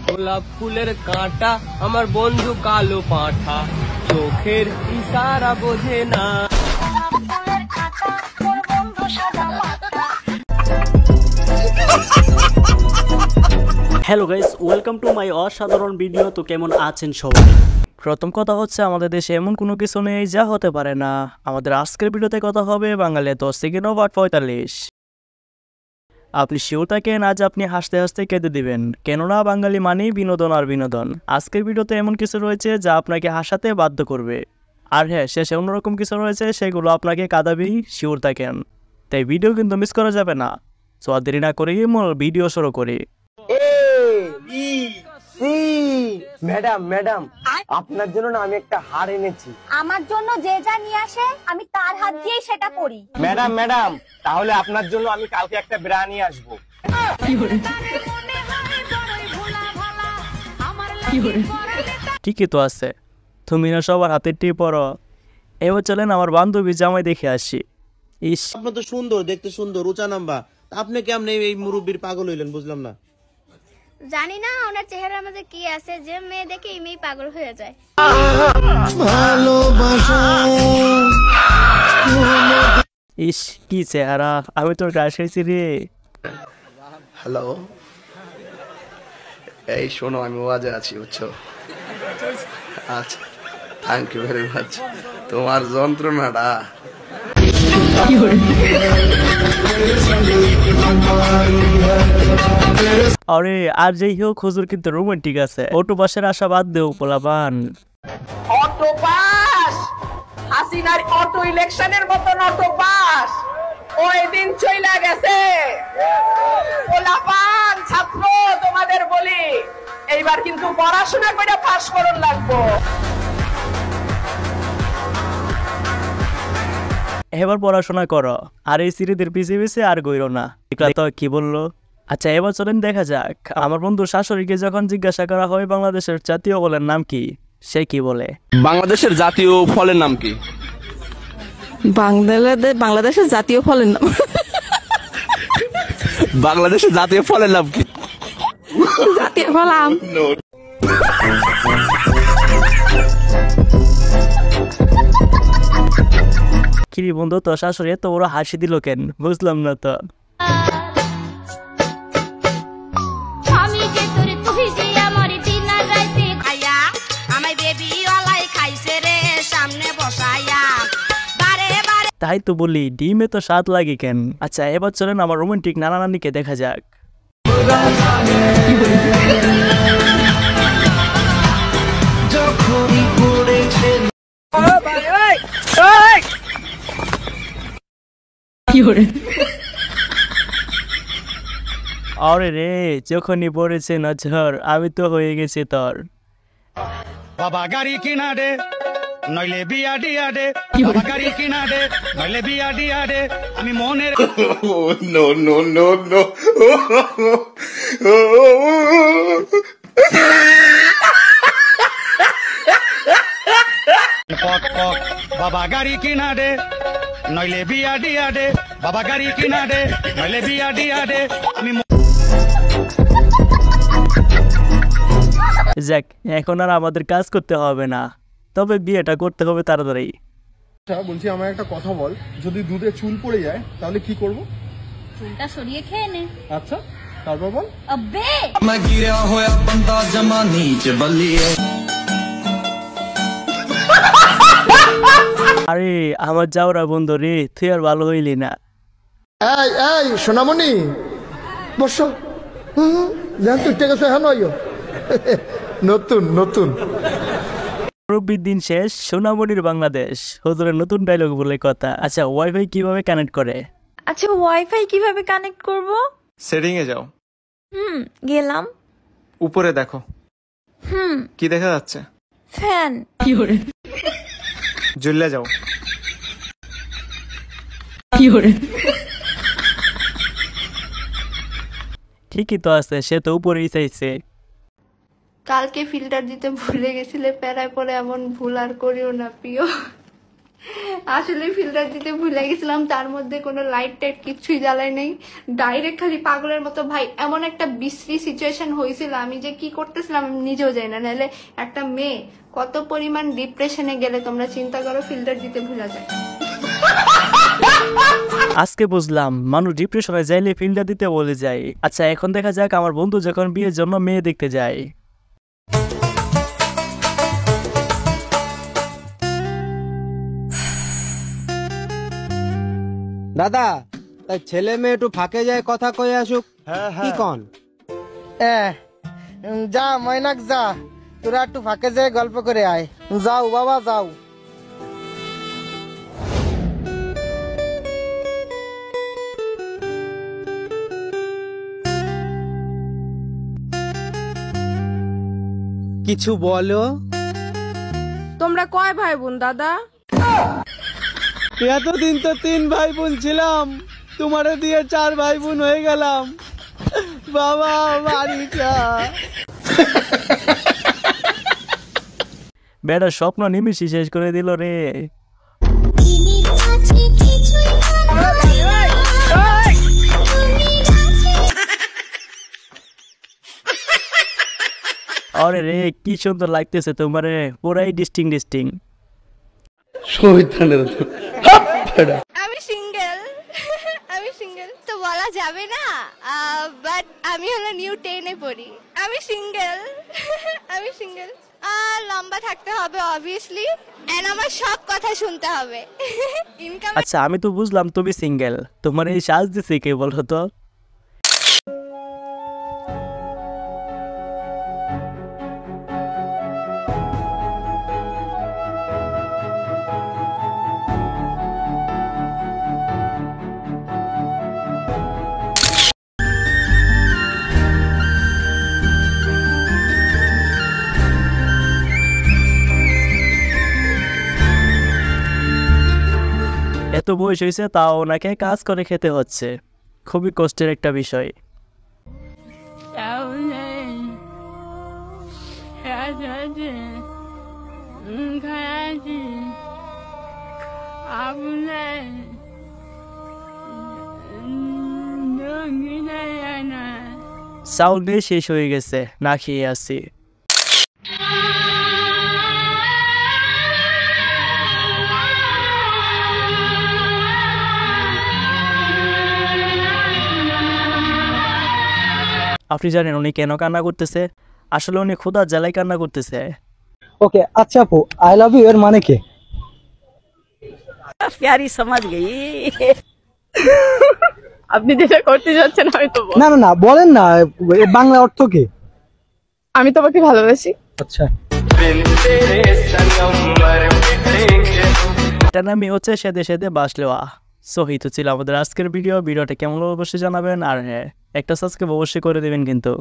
গোলাপ ফুলের কাঁটা আমার বন্ধু কালো পাঁঠা, চোখের ইশারা বোঝে না। Hello guys, welcome to my অসাধারণ ভিডিও। তো কেমন আছেন সবাই? প্রথম কথা হচ্ছে, আমাদের দেশে এমন কোনো কিছু নেই যা হতে পারে না। আমাদের আজকের ভিডিওতে কথা হবে বাঙালি 10 সেকেন্ড ও 45। আপনি শিওর থাকেন আজ আপনি হাসতে হাসতে কেঁদে দিবেন, কেননা বাঙালি মানেই বিনোদন আর বিনোদন। আজকের ভিডিওতে এমন কিছু রয়েছে যা আপনাকে হাসাতে বাধ্য করবে, আর হ্যাঁ, শেষে অন্যরকম কিছু রয়েছে সেগুলো আপনাকে কাঁদাবেই, শিওর থাকেন। তাই ভিডিও কিন্তু মিস করা যাবে না। সো আর দেরি না করেই ভিডিও শুরু করি। ম্যাডাম ম্যাডাম, আপনার জন্য না আমি একটা হার এনেছি। আমার জন্য যে যা নিয়ে আসে আমি তার হাত দিয়েই সেটা করি। ম্যাডাম ম্যাডাম, তাহলে আপনার জন্য আমি কালকে একটা ব্রা নিয়ে আসবো। ঠিকই তো আছে, তুমি না সবার হাতের টিপ পরো। এবার চলেন আমার বান্ধবী জামাই দেখে আসি। ইস, আপনার তো সুন্দর, দেখতে সুন্দর, উঁচা নাম্বা, আপনি কেমনে এই মুরব্বীর পাগল হইলেন বুঝলাম না। জানি না ওনার চেহারার মধ্যে কি আছে যে মেয়ে দেখে এমনি পাগল হয়ে যায়। ইস কি চেহারা, আমি তোর কাছে এসেছি রে। হ্যালো, এই শোনো, আমি ওয়াজে আছি বুঝছো। আচ্ছা, থ্যাংক ইউ ভেরি মাচ। তোমার যন্ত্রণাটা আরে আর যেই হোক, হুজুর কিন্তু রোমান্টিক আছে। অটো পাসের আশা বাদ দেও পোলাপান। অটো পাস, হাসিনার অটো ইলেকশনের মতন অটো পাস ওই দিন চইলা গেছে। পোলাপান ছাত্র তোমাদের বলি, এইবার কিন্তু পড়াশোনা করে পাস করুন লাগবো। এবার পড়াশোনা করো, আর এই সিরিজের পিছিয়ে পিছিয়ে আর গইরো না। তো কি বললো? আচ্ছা, এবার চলেন দেখা যাক। আমার বন্ধু শাশুড়িকে যখন জিজ্ঞাসা করা হয় বাংলাদেশের জাতীয় ফলের নাম কি, সে কি বলে? বাংলাদেশের জাতীয় ফলের নাম কি? বাংলাদেশের জাতীয় ফলের নাম বাংলাদেশের জাতীয় ফলের নাম কি? জাতীয় ফল আম। কিরি বন্ধু, তো শাশুড়ি এত বড় হাসি দিল কেন, বুঝলাম না তো। তাই তো বলি, ডিমে তো স্বাদ লাগে কেন। আচ্ছা, এবার চলেন আমার রোমান্টিক নানা নানিকে দেখা যাক। আরে রে, যখনই পড়েছে নজর, আমি তো হয়ে গেছি তোর। বাবা গাড়ি কিনা দে, নইলে বিয়া দিয়া দে। বাবা গাড়ি কিনা দে, নইলে বিয়া দিয়া দে। আমি মনের নো নো নো নো পক পক। বাবা গাড়ি কিনা দে, নইলে বিয়া দিয়া দে। বাবা গাড়ি কিনা দে, নইলে বিয়া দিয়া দে। আমি যাক, এখন আর আমাদের কাজ করতে হবে না, তবে বিয়েটা করতে হবে তাড়াতাড়ি। বলছি, আমার একটা কথা বল, যদি দুধে চুল পড়ে যায় তাহলে কি করব? চুলটা সরিয়ে খেয়ে নে। আচ্ছা, তারপর বল। আবে मैं गिरा होया बंदा जमा नीच बलिए। আরে আমার যাওরা বন্ধু রে, তুই আর ভালো হইলি না। এই এই সোনামণি, বসো। জান তুই টেকে হ্যাঁ নয়, নতুন নতুন মুরব্বির দিন শেষ, সোনামণির বাংলাদেশ। হুজুরের নতুন ডায়লগ বলে কথা। আচ্ছা, ওয়াইফাই কিভাবে কানেক্ট করে? আচ্ছা, ওয়াইফাই কিভাবে কানেক্ট করব? সেটিং এ যাও। গেলাম। উপরে দেখো। কি দেখা যাচ্ছে? ফ্যান। জ্বলে যাও। ঠিকই তো আছে, সে তো উপরেই চাইছে। কালকে ফিল্টার দিতে ভুলে গেছিলে, প্যারায় পরে এমন ভুল আর করিও না প্রিয়। আসলে ফিল্টার দিতে ভুলে গেছিলাম, তার মধ্যে কোনো লাইট টাইট কিছুই জ্বালাই নেই, ডাইরেক্ট খালি পাগলের মতো। ভাই এমন একটা বিশ্রী সিচুয়েশন হয়েছিল, আমি যে কি করতেছিলাম আমি নিজেও জানি না। নাহলে একটা মেয়ে কত পরিমাণ ডিপ্রেশনে গেলে তোমরা চিন্তা করো, ফিল্টার দিতে ভুলে যায়। আজকে বুঝলাম মানুষ ডিপ্রেশনে যাইলে ফিল্টার দিতে বলে যায়। আচ্ছা এখন দেখা যাক আমার বন্ধু যখন বিয়ের জন্য মেয়ে দেখতে যায়। দাদা তাই ছেলে মেয়ে একটু ফাঁকে যায় কথা কয়ে আসুক, কি কন? যা ময়নাক যা, তোরা একটু ফাঁকে যায় গল্প করে আয়। যাও বাবা যাও। কিছু বলো। তোমরা কয় ভাই বোন দাদা? এতদিন তো 3 ভাই বোন ছিলাম, তোমারে দিয়ে 4 ভাই বোন হয়ে গেলাম। বাবা বাড়ি যা। বেটা স্বপ্ন নিমিশে শেষ করে দিল রে। আরে রে কি সুন্দর লাগতেছে তোমারে, পুরাই ডিস্টিং। আমি সিঙ্গেল আমি সিঙ্গেল তো বলা যাবে না, বাট আমি হলো নিউ 10-এ পড়ি। আমি সিঙ্গেল লম্বা থাকতে হবে অবভিয়াসলি, এন্ড আমার সব কথা শুনতে হবে। ইনকাম। আচ্ছা আমি তো বুঝলাম তুমি সিঙ্গেল, তোমার এই সাজ দিছে কে বলো তো? এত বয়স হয়েছে তাও ওনাকে কাজ করে খেতে হচ্ছে, খুবই কষ্টের একটা বিষয়। চাউল দিয়ে শেষ হয়ে গেছে, না খেয়ে আসছি। আপনি জানেন উনি কেন কান্না করতেছে? আসলে উনি ক্ষুধার জ্বালায় কান্না করতেছে। ওকে আচ্ছা আপু, আই লাভ ইউ এর মানে কি? প্যারি সমাজ গই। আপনি যেটা করতে যাচ্ছেন হয়তো। না না না বলেন না, বাংলা অর্থ কি? আমি তোমাকে ভালোবাসি। আচ্ছা এটা নামই হচ্ছে সেদে সেদে বাস লেওয়া। সো এই তো ছিল আমাদের আজকের ভিডিওটা কেমন অবশ্যই জানাবেন, আর হ্যাঁ একটা সাবস্ক্রাইব অবশ্যই করে দেবেন কিন্তু।